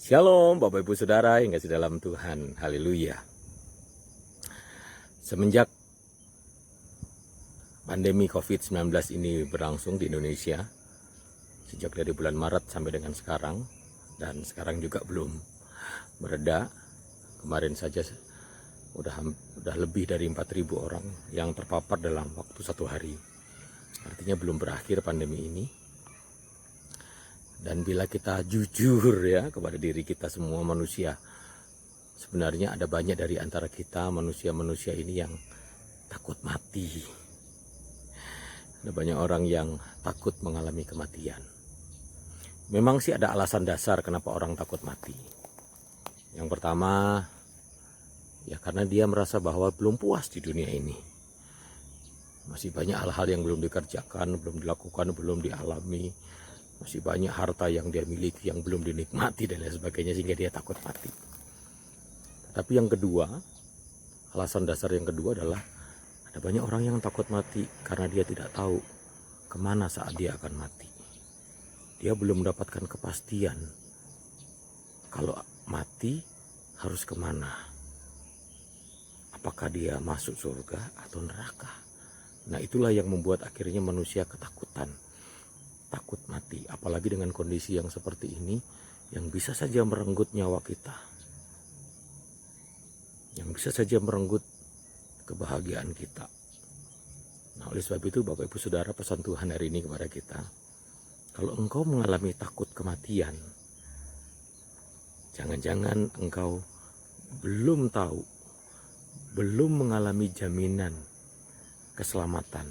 Shalom Bapak Ibu Saudara yang kasih dalam Tuhan, haleluya. Semenjak pandemi COVID-19 ini berlangsung di Indonesia, sejak dari bulan Maret sampai dengan sekarang, dan sekarang juga belum mereda. Kemarin saja udah lebih dari 4.000 orang yang terpapar dalam waktu satu hari. Artinya belum berakhir pandemi ini. Dan bila kita jujur ya kepada diri kita semua manusia, sebenarnya ada banyak dari antara kita manusia-manusia ini yang takut mati. Ada banyak orang yang takut mengalami kematian. Memang sih ada alasan dasar kenapa orang takut mati. Yang pertama, ya karena dia merasa bahwa belum puas di dunia ini. Masih banyak hal-hal yang belum dikerjakan, belum dilakukan, belum dialami. Masih banyak harta yang dia miliki yang belum dinikmati dan lain sebagainya, sehingga dia takut mati. Tapi yang kedua, alasan dasar yang kedua adalah ada banyak orang yang takut mati karena dia tidak tahu kemana saat dia akan mati. Dia belum mendapatkan kepastian kalau mati harus kemana. Apakah dia masuk surga atau neraka? Nah, itulah yang membuat akhirnya manusia ketakutan. Takut mati, apalagi dengan kondisi yang seperti ini yang bisa saja merenggut nyawa kita, yang bisa saja merenggut kebahagiaan kita. Nah, oleh sebab itu Bapak Ibu Saudara, pesan Tuhan hari ini kepada kita, kalau engkau mengalami takut kematian, jangan-jangan engkau belum tahu, belum mengalami jaminan keselamatan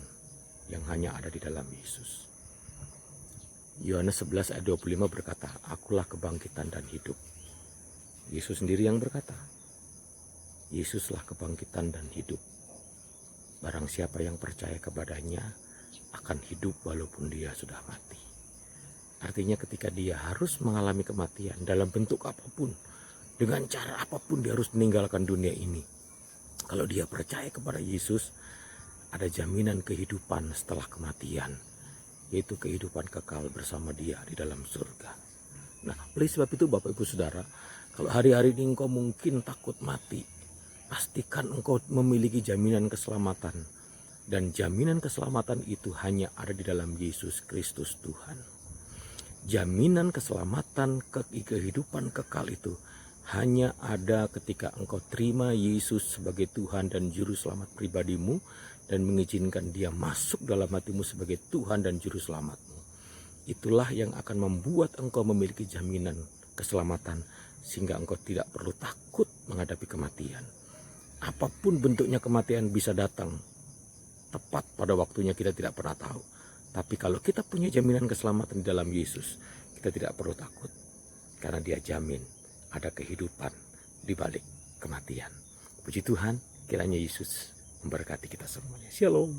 yang hanya ada di dalam Yesus. Yohanes 11 ayat 25 berkata, akulah kebangkitan dan hidup. Yesus sendiri yang berkata, Yesuslah kebangkitan dan hidup. Barang siapa yang percaya kepadanya akan hidup walaupun dia sudah mati. Artinya ketika dia harus mengalami kematian dalam bentuk apapun, dengan cara apapun dia harus meninggalkan dunia ini. Kalau dia percaya kepada Yesus, ada jaminan kehidupan setelah kematian, yaitu kehidupan kekal bersama dia di dalam surga. Nah, oleh sebab itu Bapak Ibu Saudara, kalau hari-hari ini engkau mungkin takut mati, pastikan engkau memiliki jaminan keselamatan. Dan jaminan keselamatan itu hanya ada di dalam Yesus Kristus Tuhan. Jaminan keselamatan kehidupan kekal itu hanya ada ketika engkau terima Yesus sebagai Tuhan dan Juru Selamat pribadimu, dan mengizinkan dia masuk dalam hatimu sebagai Tuhan dan Juru Selamatmu. Itulah yang akan membuat engkau memiliki jaminan keselamatan, sehingga engkau tidak perlu takut menghadapi kematian. Apapun bentuknya kematian bisa datang tepat pada waktunya, kita tidak pernah tahu. Tapi kalau kita punya jaminan keselamatan di dalam Yesus, kita tidak perlu takut, karena dia jamin ada kehidupan di balik kematian. Puji Tuhan, kiranya Yesus memberkati kita semuanya. Shalom.